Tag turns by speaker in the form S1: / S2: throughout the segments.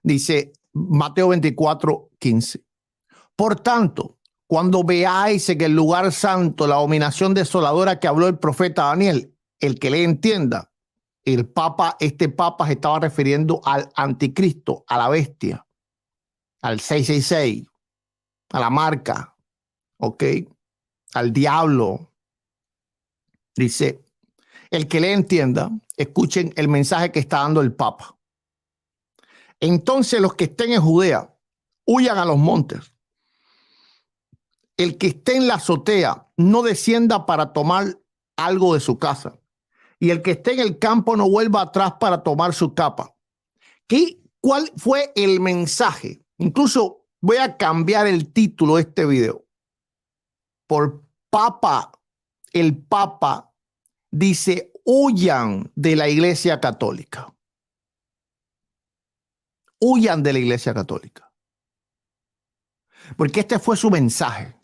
S1: Dice Mateo 24:15. Por tanto, cuando veáis en el lugar santo la abominación desoladora que habló el profeta Daniel, el que le entienda, el Papa, este Papa se estaba refiriendo al anticristo, a la bestia, al 666, a la marca, ¿ok? Al diablo. Dice, el que le entienda, escuchen el mensaje que está dando el Papa. Entonces los que estén en Judea, huyan a los montes. El que esté en la azotea, no descienda para tomar algo de su casa. Y el que esté en el campo, no vuelva atrás para tomar su capa. ¿Cuál fue el mensaje? Incluso voy a cambiar el título de este video. Por Papa, el Papa dice, huyan de la Iglesia Católica. Huyan de la Iglesia Católica. Porque este fue su mensaje.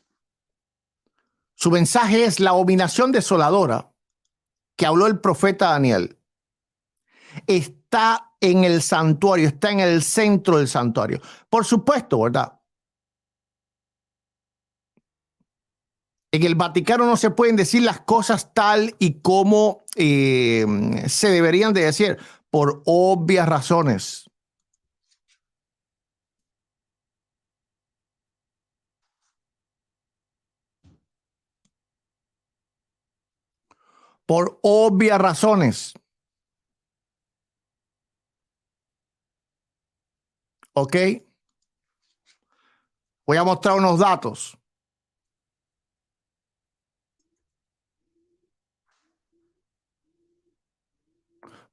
S1: Su mensaje es la abominación desoladora que habló el profeta Daniel. Está en el santuario, está en el centro del santuario. Por supuesto, ¿verdad? En el Vaticano no se pueden decir las cosas tal y como se deberían de decir, por obvias razones. Por obvias razones. ¿Ok? Voy a mostrar unos datos.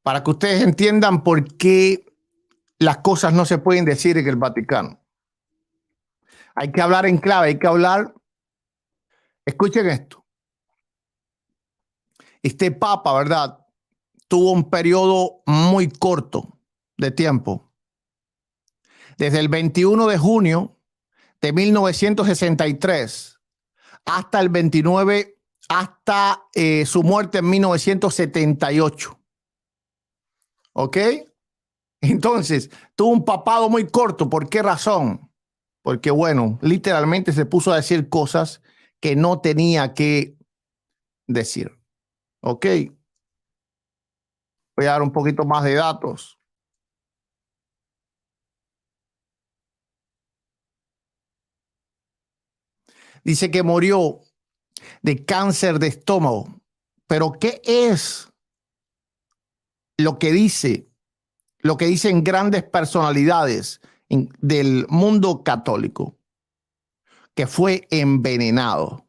S1: Para que ustedes entiendan por qué las cosas no se pueden decir en el Vaticano. Hay que hablar en clave, hay que hablar. Escuchen esto. Este Papa, ¿verdad? Tuvo un periodo muy corto de tiempo. Desde el 21 de junio de 1963 hasta el 29, hasta su muerte en 1978. ¿Ok? Entonces, tuvo un papado muy corto. ¿Por qué razón? Porque, bueno, literalmente se puso a decir cosas que no tenía que decir. ¿Ok? Voy a dar un poquito más de datos. Dice que murió de cáncer de estómago. Pero ¿qué es lo que dice? Lo que dicen grandes personalidades del mundo católico, que fue envenenado.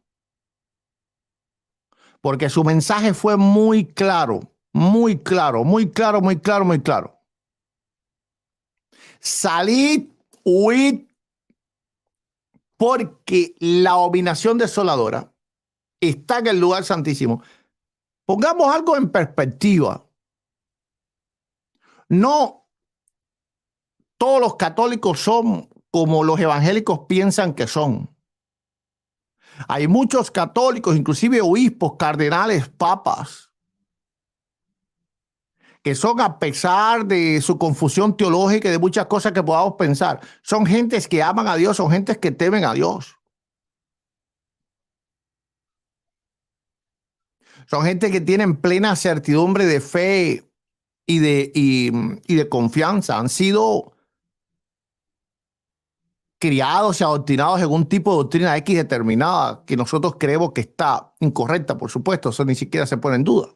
S1: Porque su mensaje fue muy claro, muy claro, muy claro, muy claro, muy claro. Salid, huid, porque la abominación desoladora está en el lugar santísimo. Pongamos algo en perspectiva. No todos los católicos son como los evangélicos piensan que son. Hay muchos católicos, inclusive obispos, cardenales, papas, que son, a pesar de su confusión teológica y de muchas cosas que podamos pensar, son gentes que aman a Dios, son gentes que temen a Dios. Son gente que tienen plena certidumbre de fe y de confianza. Han sido criados y adoctrinados en un tipo de doctrina X determinada que nosotros creemos que está incorrecta, por supuesto. Eso ni siquiera se pone en duda.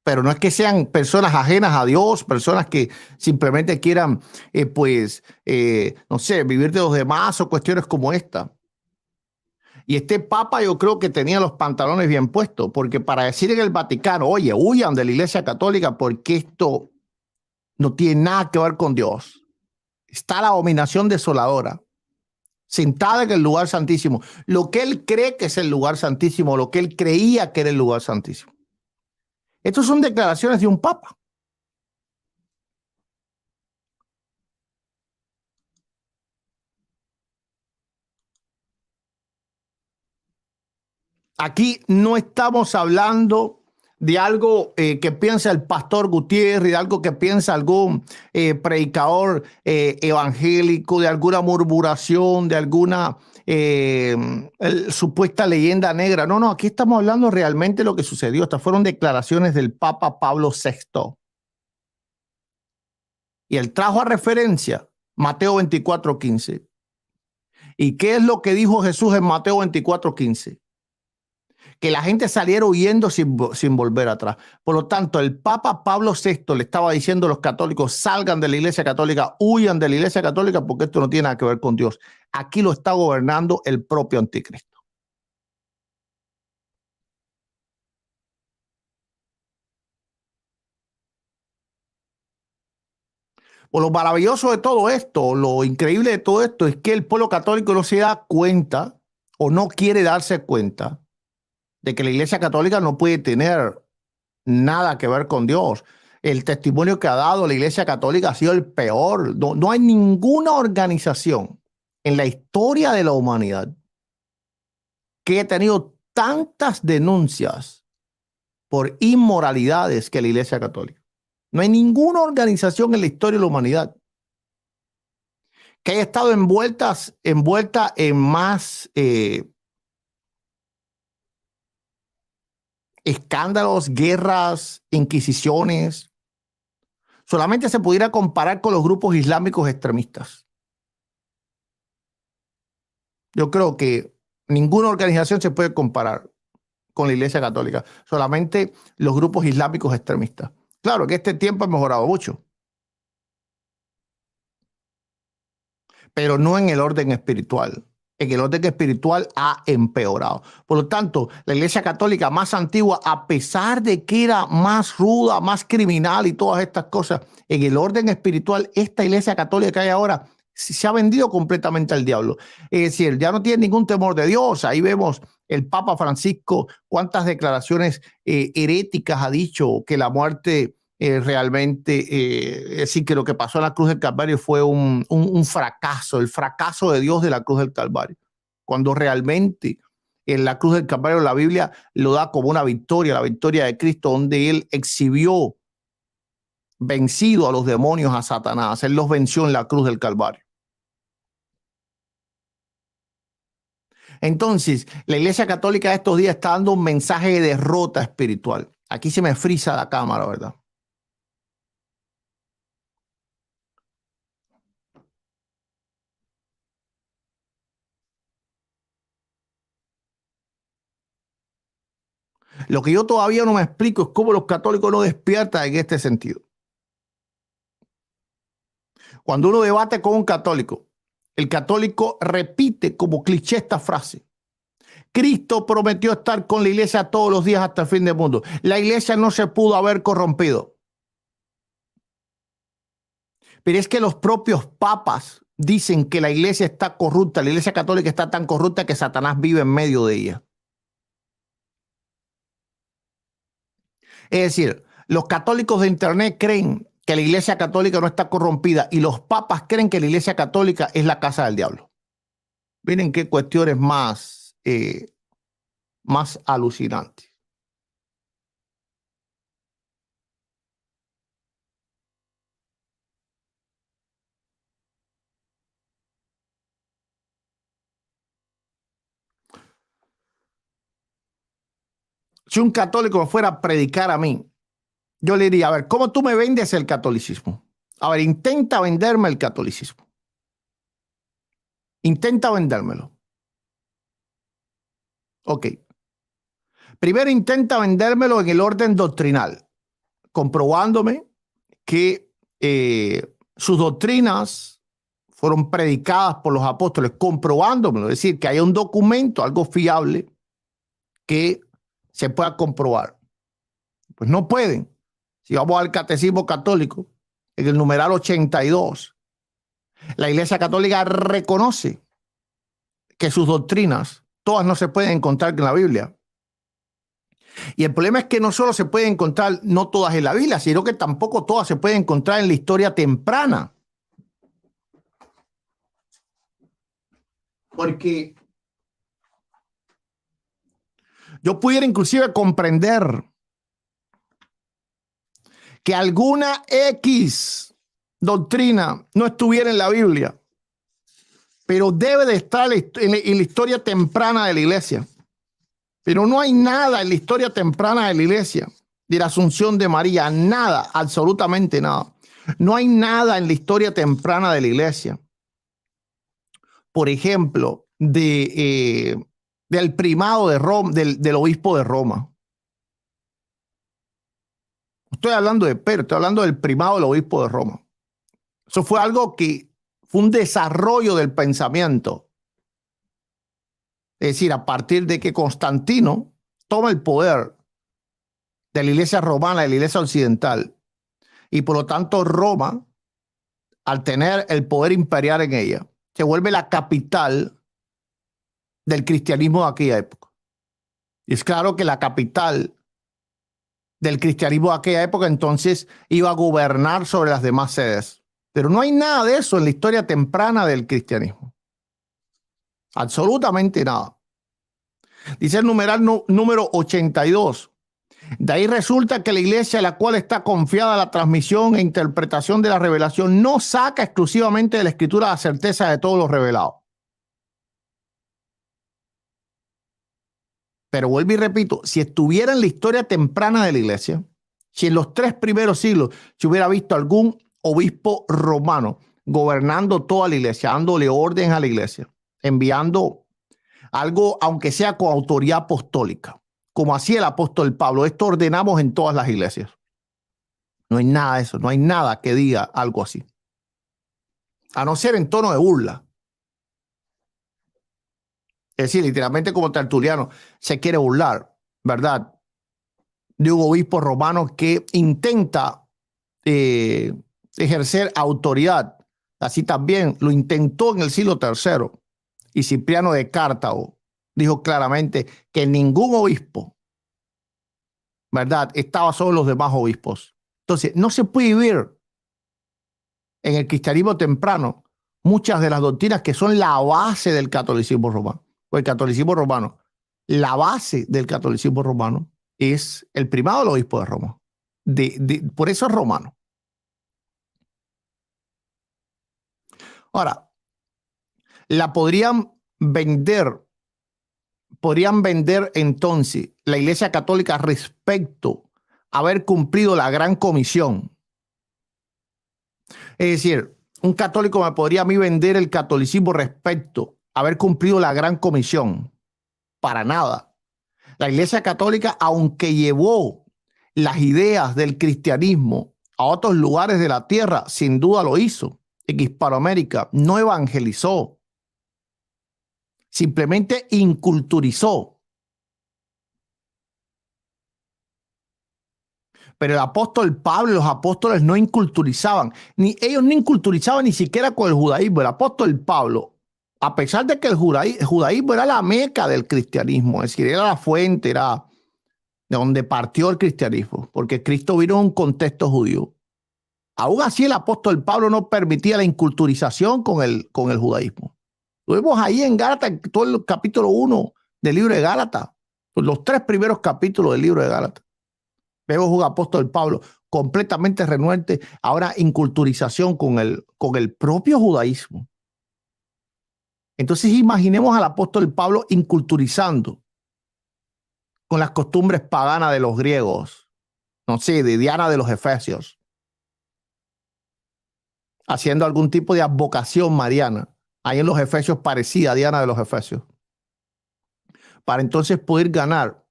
S1: Pero no es que sean personas ajenas a Dios, personas que simplemente quieran, no sé, vivir de los demás o cuestiones como esta. Y este Papa yo creo que tenía los pantalones bien puestos, porque para decir en el Vaticano, oye, huyan de la Iglesia Católica porque esto no tiene nada que ver con Dios. Está la abominación desoladora, sentada en el lugar santísimo. Lo que él cree que es el lugar santísimo, lo que él creía que era el lugar santísimo. Estas son declaraciones de un Papa. Aquí no estamos hablando de algo que piensa el pastor Gutiérrez, de algo que piensa algún predicador evangélico, de alguna murmuración, de alguna supuesta leyenda negra. No, no, aquí estamos hablando realmente de lo que sucedió. Estas fueron declaraciones del Papa Pablo VI. Y él trajo a referencia Mateo 24:15. ¿Y qué es lo que dijo Jesús en Mateo 24:15? Que la gente saliera huyendo sin volver atrás. Por lo tanto, el Papa Pablo VI le estaba diciendo a los católicos: salgan de la Iglesia Católica, huyan de la Iglesia Católica, porque esto no tiene nada que ver con Dios. Aquí lo está gobernando el propio anticristo. Pues lo maravilloso de todo esto, lo increíble de todo esto, es que el pueblo católico no se da cuenta o no quiere darse cuenta de que la Iglesia Católica no puede tener nada que ver con Dios. El testimonio que ha dado la Iglesia Católica ha sido el peor. No hay ninguna organización en la historia de la humanidad que haya tenido tantas denuncias por inmoralidades que la Iglesia Católica. No hay ninguna organización en la historia de la humanidad que haya estado envuelta en más escándalos, guerras, inquisiciones. Solamente se pudiera comparar con los grupos islámicos extremistas. Yo creo que ninguna organización se puede comparar con la Iglesia Católica, solamente los grupos islámicos extremistas. Claro que este tiempo ha mejorado mucho, pero no en el orden espiritual. En el orden espiritual ha empeorado. Por lo tanto, la Iglesia Católica más antigua, a pesar de que era más ruda, más criminal y todas estas cosas, en el orden espiritual, esta Iglesia Católica que hay ahora se ha vendido completamente al diablo. Es decir, ya no tiene ningún temor de Dios. Ahí vemos el Papa Francisco, cuántas declaraciones heréticas ha dicho, que la muerte realmente, sí, que lo que pasó en la cruz del Calvario fue un fracaso, el fracaso de Dios de la cruz del Calvario, cuando realmente en la cruz del Calvario la Biblia lo da como una victoria, la victoria de Cristo, donde Él exhibió vencido a los demonios, a Satanás. Él los venció en la cruz del Calvario. Entonces, la Iglesia Católica de estos días está dando un mensaje de derrota espiritual. Aquí se me frisa la cámara, ¿verdad? Lo que yo todavía no me explico es cómo los católicos no despiertan en este sentido. Cuando uno debate con un católico, el católico repite como cliché esta frase: Cristo prometió estar con la iglesia todos los días hasta el fin del mundo. La iglesia no se pudo haber corrompido. Pero es que los propios papas dicen que la iglesia está corrupta, la iglesia católica está tan corrupta que Satanás vive en medio de ella. Es decir, los católicos de Internet creen que la Iglesia Católica no está corrompida y los papas creen que la Iglesia Católica es la casa del diablo. Miren qué cuestiones más alucinantes. Si un católico me fuera a predicar a mí, yo le diría: a ver, ¿cómo tú me vendes el catolicismo? A ver, intenta venderme el catolicismo. Intenta vendérmelo. Ok. Primero intenta vendérmelo en el orden doctrinal, comprobándome que sus doctrinas fueron predicadas por los apóstoles, comprobándomelo, es decir, que haya un documento, algo fiable, que se pueda comprobar. Pues no pueden. Si vamos al Catecismo Católico, en el numeral 82, la Iglesia Católica reconoce que sus doctrinas, todas no se pueden encontrar en la Biblia. Y el problema es que no solo se pueden encontrar, no todas en la Biblia, sino que tampoco todas se pueden encontrar en la historia temprana. Porque yo pudiera inclusive comprender que alguna X doctrina no estuviera en la Biblia, pero debe de estar en la historia temprana de la iglesia. Pero no hay nada en la historia temprana de la iglesia, de la Asunción de María, nada, absolutamente nada. No hay nada en la historia temprana de la iglesia. Por ejemplo, del primado de Roma, del obispo de Roma. Estoy hablando de Pedro, estoy hablando del primado del obispo de Roma. Eso fue algo que fue un desarrollo del pensamiento. Es decir, a partir de que Constantino toma el poder de la iglesia romana, de la iglesia occidental, y por lo tanto Roma, al tener el poder imperial en ella, se vuelve la capital del cristianismo de aquella época. Y es claro que la capital del cristianismo de aquella época entonces iba a gobernar sobre las demás sedes. Pero no hay nada de eso en la historia temprana del cristianismo. Absolutamente nada. Dice el numeral número 82. De ahí resulta que la iglesia a la cual está confiada la transmisión e interpretación de la revelación no saca exclusivamente de la escritura la certeza de todo lo revelado. Pero vuelvo y repito, si estuviera en la historia temprana de la iglesia, si en los 3 primeros siglos se hubiera visto algún obispo romano gobernando toda la iglesia, dándole orden a la iglesia, enviando algo, aunque sea con autoridad apostólica, como hacía el apóstol Pablo, esto ordenamos en todas las iglesias. No hay nada de eso, no hay nada que diga algo así. A no ser en tono de burla. Es decir, literalmente como Tertuliano se quiere burlar, ¿verdad? De un obispo romano que intenta ejercer autoridad. Así también lo intentó en el siglo III. Y Cipriano de Cartago dijo claramente que ningún obispo, ¿verdad?, estaba sobre los demás obispos. Entonces, no se puede vivir en el cristianismo temprano muchas de las doctrinas que son la base del catolicismo romano. O el catolicismo romano, la base del catolicismo romano es el primado del obispo de Roma. Por eso es romano. Ahora, la podrían vender entonces la Iglesia Católica respecto a haber cumplido la gran comisión. Es decir, un católico me podría a mí vender el catolicismo respecto a haber cumplido la gran comisión. Para nada. La Iglesia Católica, aunque llevó las ideas del cristianismo a otros lugares de la tierra, sin duda lo hizo. En Hispanoamérica no evangelizó, simplemente inculturizó. Pero el apóstol Pablo y los apóstoles no inculturizaban, ellos no inculturizaban ni siquiera con el judaísmo. El apóstol Pablo, a pesar de que el judaísmo era la meca del cristianismo, es decir, era la fuente, era de donde partió el cristianismo, porque Cristo vino en un contexto judío. Aún así, el apóstol Pablo no permitía la inculturización con el judaísmo. Lo vemos ahí en Gálatas, todo el capítulo 1 del libro de Gálatas, los 3 primeros capítulos del libro de Gálatas. Vemos un apóstol Pablo completamente renuente ahora inculturización con el propio judaísmo. Entonces imaginemos al apóstol Pablo inculturizando con las costumbres paganas de los griegos, no sé, de Diana de los Efesios, haciendo algún tipo de advocación mariana. Ahí en los Efesios parecía a Diana de los Efesios. Para entonces poder ganar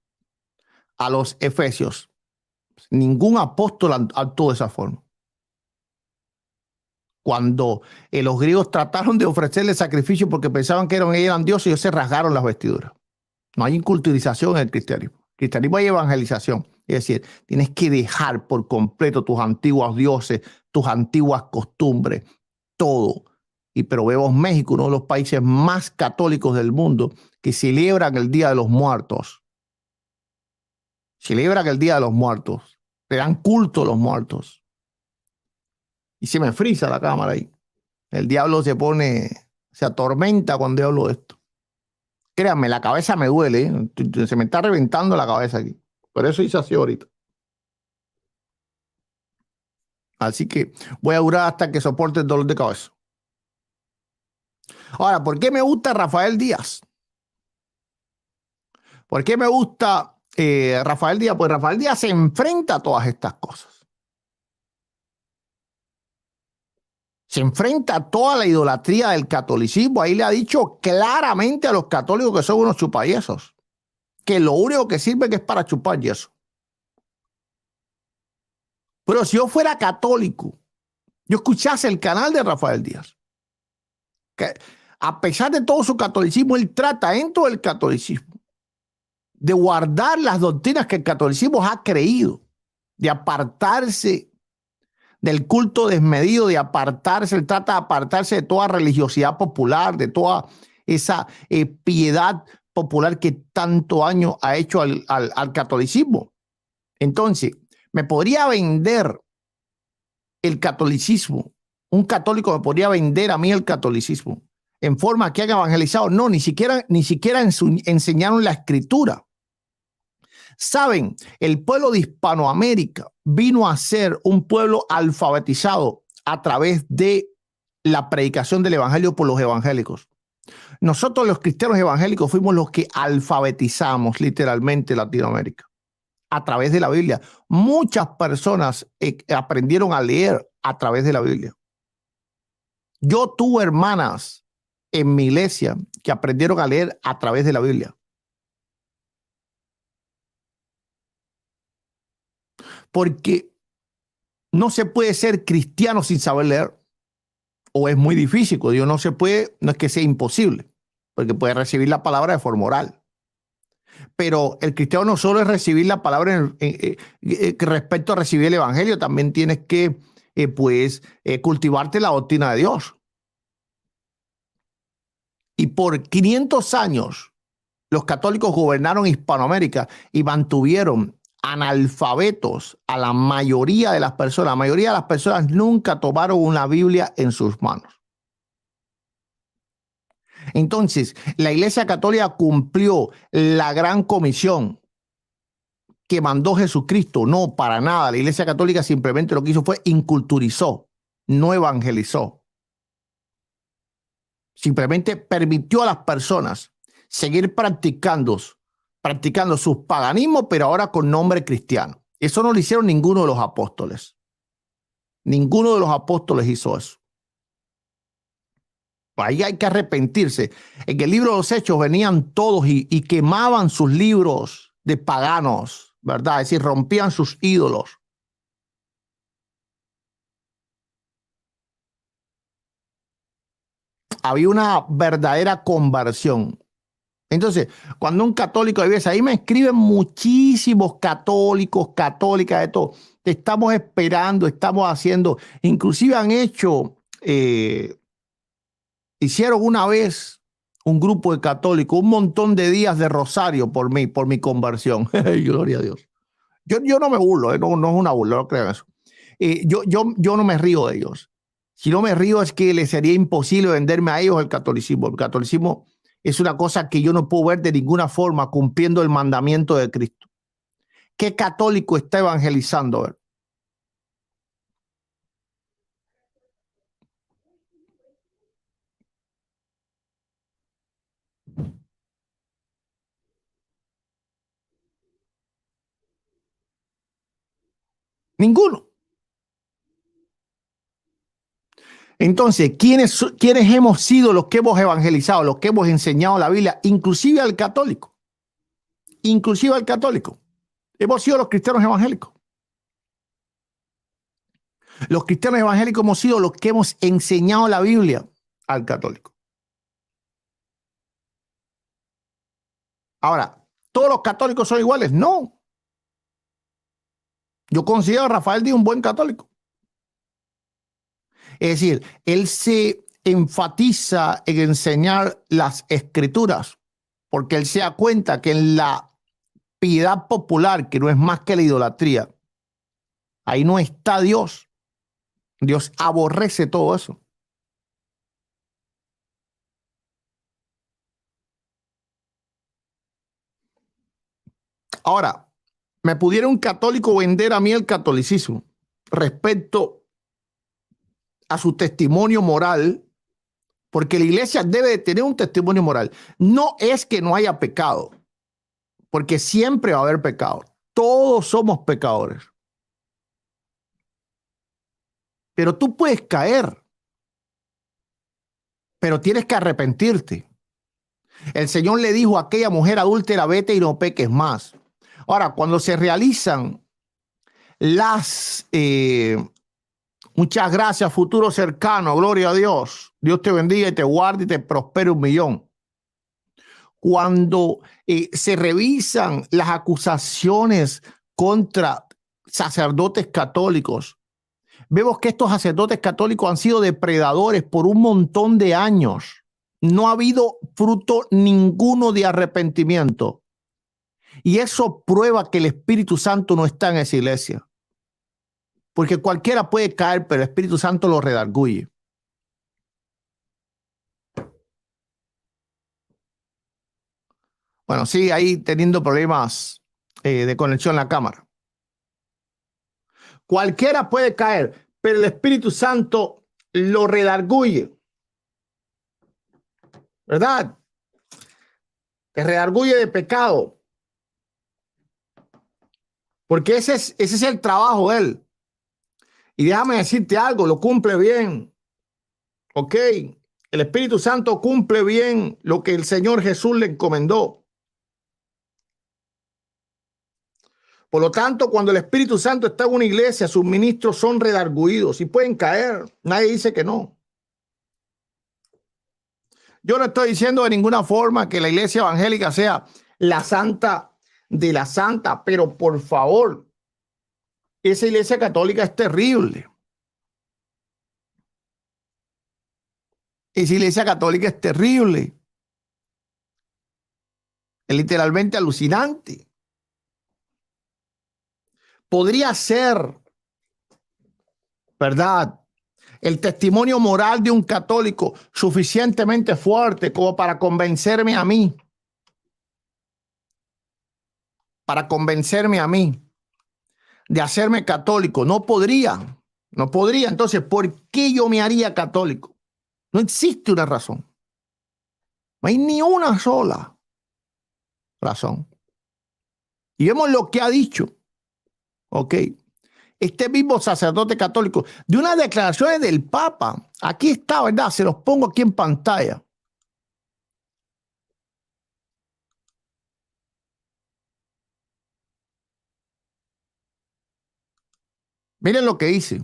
S1: a los Efesios. Ningún apóstol actuó de esa forma. Cuando los griegos trataron de ofrecerle sacrificio porque pensaban que eran dioses, ellos se rasgaron las vestiduras. No hay inculturización en el cristianismo. En el cristianismo hay evangelización. Es decir, tienes que dejar por completo tus antiguos dioses, tus antiguas costumbres, todo. Pero vemos México, uno de los países más católicos del mundo, que celebran el Día de los Muertos. Celebran el Día de los Muertos. Le dan culto a los muertos. Y se me frisa la cámara ahí. El diablo se atormenta cuando yo hablo de esto. Créanme, la cabeza me duele, ¿eh? Se me está reventando la cabeza aquí. Por eso hice así ahorita. Así que voy a durar hasta que soporte el dolor de cabeza. Ahora, ¿por qué me gusta Rafael Díaz? ¿Por qué me gusta Rafael Díaz? Pues Rafael Díaz se enfrenta a todas estas cosas. Se enfrenta a toda la idolatría del catolicismo. Ahí le ha dicho claramente a los católicos que son unos chupayesos, que lo único que sirve es para chupar yeso. Pero si yo fuera católico, yo escuchase el canal de Rafael Díaz, que a pesar de todo su catolicismo, él trata dentro del catolicismo de guardar las doctrinas que el catolicismo ha creído, de apartarse del culto desmedido, de apartarse, él trata de apartarse de toda religiosidad popular, de toda esa piedad popular que tanto daño ha hecho al catolicismo. Entonces, me podría vender el catolicismo, un católico me podría vender a mí el catolicismo en forma que haga evangelizado. No, ni siquiera enseñaron la escritura. Saben, el pueblo de Hispanoamérica vino a ser un pueblo alfabetizado a través de la predicación del evangelio por los evangélicos. Nosotros los cristianos evangélicos fuimos los que alfabetizamos literalmente Latinoamérica a través de la Biblia. Muchas personas aprendieron a leer a través de la Biblia. Yo tuve hermanas en mi iglesia que aprendieron a leer a través de la Biblia. Porque no se puede ser cristiano sin saber leer. O es muy difícil, Dios no se puede, no es que sea imposible, porque puede recibir la palabra de forma oral. Pero el cristiano no solo es recibir la palabra respecto a recibir el evangelio, también tienes que cultivarte la doctrina de Dios. Y por 500 años los católicos gobernaron Hispanoamérica y mantuvieron analfabetos a la mayoría de las personas. La mayoría de las personas nunca tomaron una Biblia en sus manos. Entonces, la Iglesia Católica cumplió la gran comisión que mandó Jesucristo. No, para nada. La Iglesia Católica simplemente lo que hizo fue inculturizó, no evangelizó. Simplemente permitió a las personas seguir practicando sus paganismos, pero ahora con nombre cristiano. Eso no lo hicieron ninguno de los apóstoles. Ninguno de los apóstoles hizo eso. Ahí hay que arrepentirse. En el libro de los Hechos venían todos y quemaban sus libros de paganos, ¿verdad? Es decir, rompían sus ídolos. Había una verdadera conversión. Entonces, cuando un católico ahí me escriben muchísimos católicos, católicas, de todo. Te estamos esperando, estamos haciendo, inclusive han hecho, hicieron una vez un grupo de católicos, un montón de días de rosario por mi conversión. Gloria a Dios. Yo no me burlo, no es una burla, no crean eso. Yo no me río de ellos. Si no me río es que les sería imposible venderme a ellos el catolicismo. El catolicismo es una cosa que yo no puedo ver de ninguna forma cumpliendo el mandamiento de Cristo. ¿Qué católico está evangelizando? A ver. Ninguno. Entonces, ¿quiénes hemos sido los que hemos evangelizado, los que hemos enseñado la Biblia, inclusive al católico? Inclusive al católico. Hemos sido los cristianos evangélicos. Los cristianos evangélicos hemos sido los que hemos enseñado la Biblia al católico. Ahora, ¿todos los católicos son iguales? No. Yo considero a Rafael Díaz un buen católico. Es decir, él se enfatiza en enseñar las escrituras, porque él se da cuenta que en la piedad popular, que no es más que la idolatría, ahí no está Dios. Dios aborrece todo eso. Ahora, ¿me pudiera un católico vender a mí el catolicismo respecto a su testimonio moral, porque la iglesia debe de tener un testimonio moral. No es que no haya pecado, porque siempre va a haber pecado. Todos somos pecadores. Pero tú puedes caer, pero tienes que arrepentirte. El Señor le dijo a aquella mujer adúltera, vete y no peques más. Ahora, cuando se realizan las, muchas gracias, futuro cercano, gloria a Dios. Dios te bendiga y te guarde y te prospere 1,000,000. Cuando se revisan las acusaciones contra sacerdotes católicos, vemos que estos sacerdotes católicos han sido depredadores por un montón de años. No ha habido fruto ninguno de arrepentimiento. Y eso prueba que el Espíritu Santo no está en esa iglesia. Porque cualquiera puede caer, pero el Espíritu Santo lo redarguye. Bueno, sigue ahí teniendo problemas de conexión a la cámara. Cualquiera puede caer, pero el Espíritu Santo lo redarguye. ¿Verdad? Te redarguye de pecado. Porque ese es el trabajo de él. Y déjame decirte algo, lo cumple bien. Ok, el Espíritu Santo cumple bien lo que el Señor Jesús le encomendó. Por lo tanto, cuando el Espíritu Santo está en una iglesia, sus ministros son redarguidos y pueden caer. Nadie dice que no. Yo no estoy diciendo de ninguna forma que la iglesia evangélica sea la santa de la santa, pero por favor, esa iglesia católica es terrible. Esa iglesia católica es terrible. Es literalmente alucinante. Podría ser, ¿verdad?, el testimonio moral de un católico suficientemente fuerte como para convencerme a mí. Para convencerme a mí de hacerme católico. No podría. No podría. Entonces, ¿por qué yo me haría católico? No existe una razón. No hay ni una sola razón. Y vemos lo que ha dicho. Ok. Este mismo sacerdote católico, de unas declaraciones del Papa. Aquí está, ¿verdad? Se los pongo aquí en pantalla. Miren lo que dice.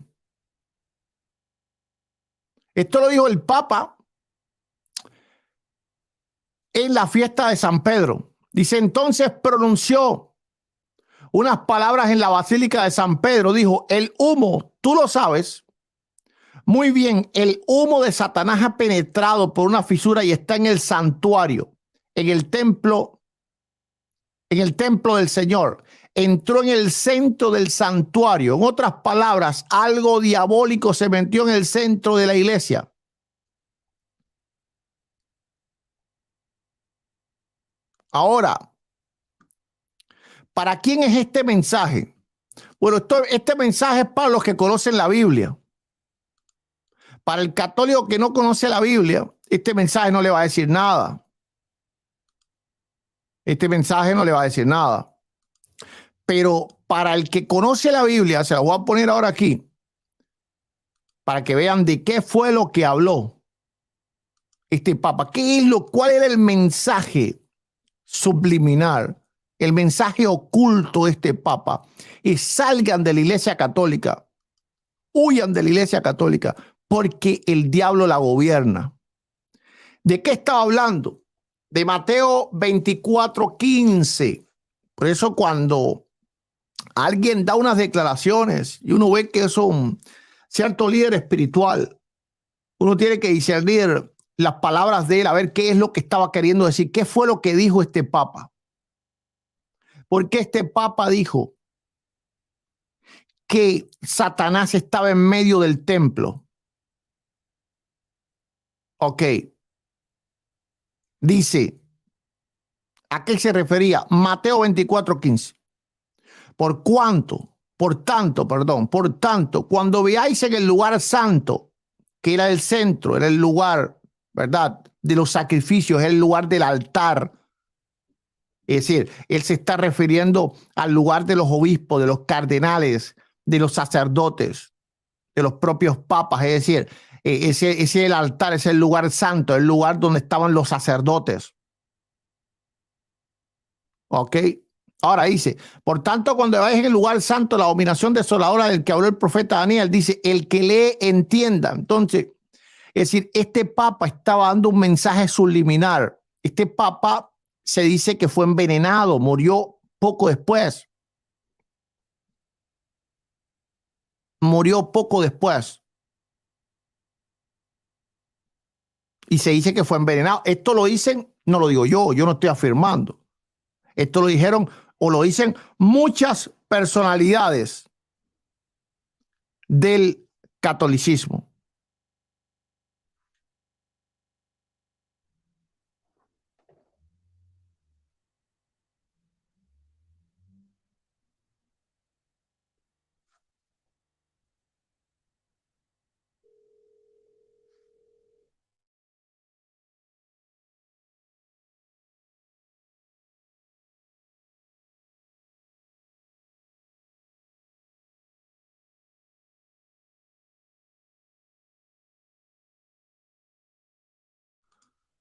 S1: Esto lo dijo el Papa en la fiesta de San Pedro. Dice, entonces pronunció unas palabras en la Basílica de San Pedro. Dijo, el humo, tú lo sabes muy bien, el humo de Satanás ha penetrado por una fisura y está en el santuario, en el templo del Señor. Entró en el centro del santuario. En otras palabras, algo diabólico se metió en el centro de la iglesia. Ahora, ¿para quién es este mensaje? Bueno, este mensaje es para los que conocen la Biblia. Para el católico que no conoce la Biblia, este mensaje no le va a decir nada. Este mensaje no le va a decir nada. Pero para el que conoce la Biblia, se la voy a poner ahora aquí, para que vean de qué fue lo que habló este Papa. ¿Cuál era el mensaje subliminal? El mensaje oculto de este Papa. Y salgan de la iglesia católica. Huyan de la iglesia católica porque el diablo la gobierna. ¿De qué estaba hablando? De Mateo 24:15. Por eso cuando alguien da unas declaraciones y uno ve que es un cierto líder espiritual, uno tiene que discernir las palabras de él, a ver qué es lo que estaba queriendo decir, qué fue lo que dijo este Papa. Porque este Papa dijo que Satanás estaba en medio del templo. Ok. Dice, ¿a qué se refería? Mateo 24:15. Por tanto, cuando veáis en el lugar santo que era el centro, era el lugar, ¿verdad?, de los sacrificios, el lugar del altar. Es decir, él se está refiriendo al lugar de los obispos, de los cardenales, de los sacerdotes, de los propios papas. Es decir, ese es el altar, es el lugar santo, el lugar donde estaban los sacerdotes. ¿Ok? Ahora dice, por tanto, cuando vayas en el lugar santo, la abominación desoladora del que habló el profeta Daniel, dice, el que lee entienda. Entonces, es decir, este papa estaba dando un mensaje subliminal. Este papa se dice que fue envenenado, murió poco después. Murió poco después. Y se dice que fue envenenado. Esto lo dicen, no lo digo yo no estoy afirmando. Esto lo dijeron o lo dicen muchas personalidades del catolicismo.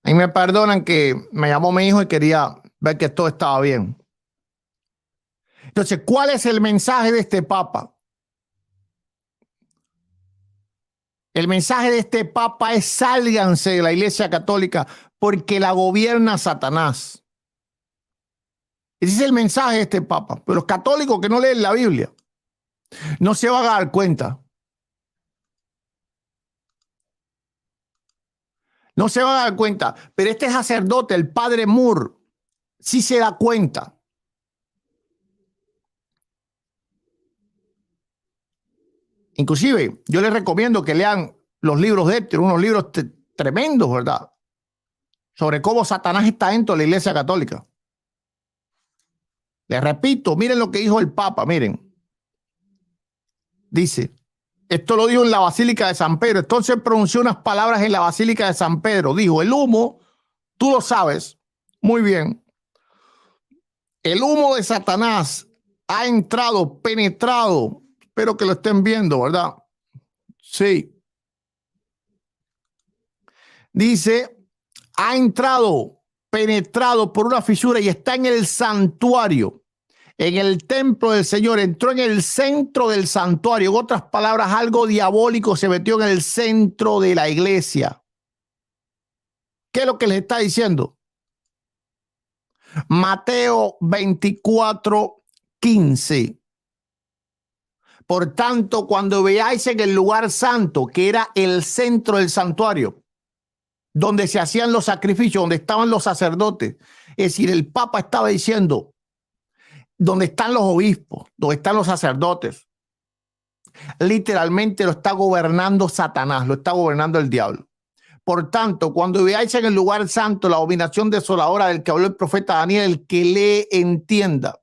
S1: Y me perdonan que me llamó mi hijo y quería ver que todo estaba bien. Entonces, ¿cuál es el mensaje de este papa? El mensaje de este papa es: sálganse de la Iglesia Católica porque la gobierna Satanás. Ese es el mensaje de este papa. Pero los católicos que no leen la Biblia no se van a dar cuenta. No se van a dar cuenta. Pero este sacerdote, el padre Moore, sí se da cuenta. Inclusive, yo les recomiendo que lean los libros de Héctor, unos libros tremendos, ¿verdad?, sobre cómo Satanás está dentro de la Iglesia Católica. Les repito, miren lo que dijo el Papa, miren. Dice, esto lo dijo en la Basílica de San Pedro. Entonces pronunció unas palabras en la Basílica de San Pedro. Dijo, el humo, tú lo sabes muy bien, el humo de Satanás ha entrado, penetrado. Espero que lo estén viendo, ¿verdad? Sí. Dice, ha entrado, penetrado por una fisura y está en el santuario, en el templo del Señor. Entró en el centro del santuario. En otras palabras, algo diabólico se metió en el centro de la iglesia. ¿Qué es lo que les está diciendo? Mateo 24:15. Por tanto, cuando veáis en el lugar santo, que era el centro del santuario, donde se hacían los sacrificios, donde estaban los sacerdotes, es decir, el Papa estaba diciendo, donde están los obispos, donde están los sacerdotes, literalmente lo está gobernando Satanás, lo está gobernando el diablo. Por tanto, cuando veáis en el lugar santo la abominación desoladora del que habló el profeta Daniel, el que lee entienda.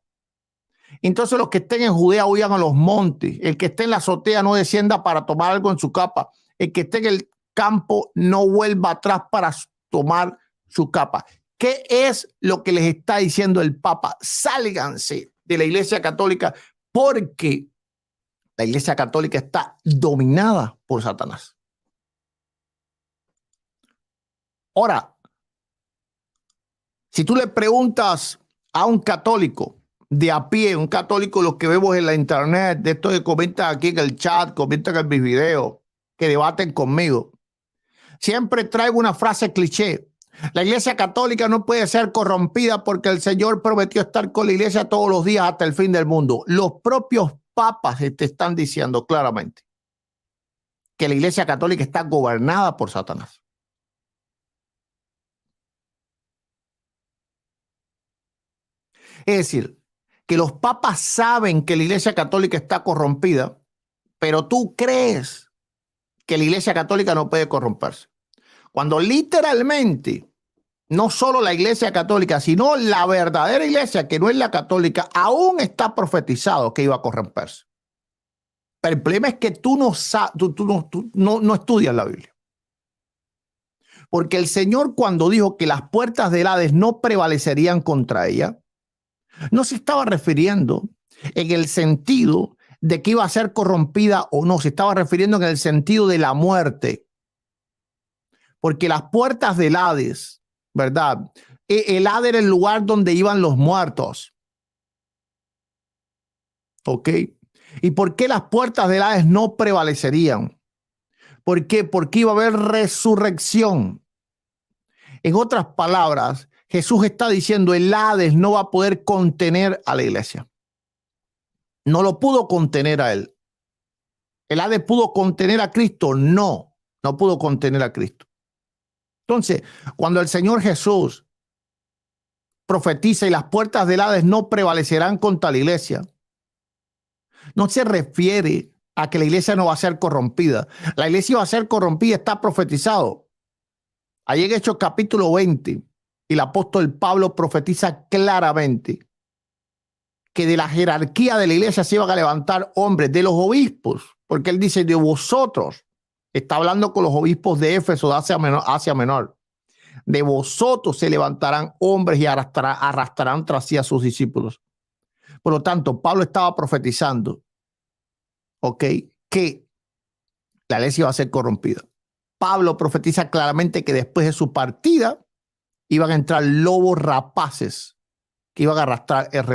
S1: Entonces los que estén en Judea huyan a los montes, el que esté en la azotea no descienda para tomar algo en su capa, el que esté en el campo no vuelva atrás para tomar su capa. ¿Qué es lo que les está diciendo el Papa? Sálganse de la Iglesia Católica porque la Iglesia Católica está dominada por Satanás. Ahora, si tú le preguntas a un católico de a pie, un católico, los que vemos en la internet, de estos que comentan aquí en el chat, comentan en mis videos, que debaten conmigo, siempre traigo una frase cliché. La Iglesia Católica no puede ser corrompida porque el Señor prometió estar con la Iglesia todos los días hasta el fin del mundo. Los propios papas te están diciendo claramente que la Iglesia Católica está gobernada por Satanás. Es decir, que los papas saben que la Iglesia Católica está corrompida, pero tú crees que la Iglesia Católica no puede corromperse. Cuando literalmente, no solo la Iglesia Católica, sino la verdadera Iglesia, que no es la católica, aún está profetizado que iba a corromperse. Pero el problema es que tú no estudias la Biblia. Porque el Señor, cuando dijo que las puertas del Hades no prevalecerían contra ella, no se estaba refiriendo en el sentido de que iba a ser corrompida o no, se estaba refiriendo en el sentido de la muerte. Porque las puertas del Hades, ¿verdad? El Hades era el lugar donde iban los muertos. ¿Ok? ¿Y por qué las puertas del Hades no prevalecerían? ¿Por qué? Porque iba a haber resurrección. En otras palabras, Jesús está diciendo, el Hades no va a poder contener a la iglesia. No lo pudo contener a él. ¿El Hades pudo contener a Cristo? No, no pudo contener a Cristo. Entonces, cuando el Señor Jesús profetiza y las puertas del Hades no prevalecerán contra la iglesia, no se refiere a que la iglesia no va a ser corrompida. La iglesia va a ser corrompida, está profetizado. Ahí en Hechos capítulo 20, el apóstol Pablo profetiza claramente que de la jerarquía de la iglesia se iban a levantar hombres, de los obispos, porque él dice de vosotros, está hablando con los obispos de Éfeso, de Asia Menor, de vosotros se levantarán hombres y arrastrarán tras sí a sus discípulos. Por lo tanto, Pablo estaba profetizando, ¿ok?, que la iglesia iba a ser corrompida. Pablo profetiza claramente que después de su partida iban a entrar lobos rapaces que iban a arrastrar el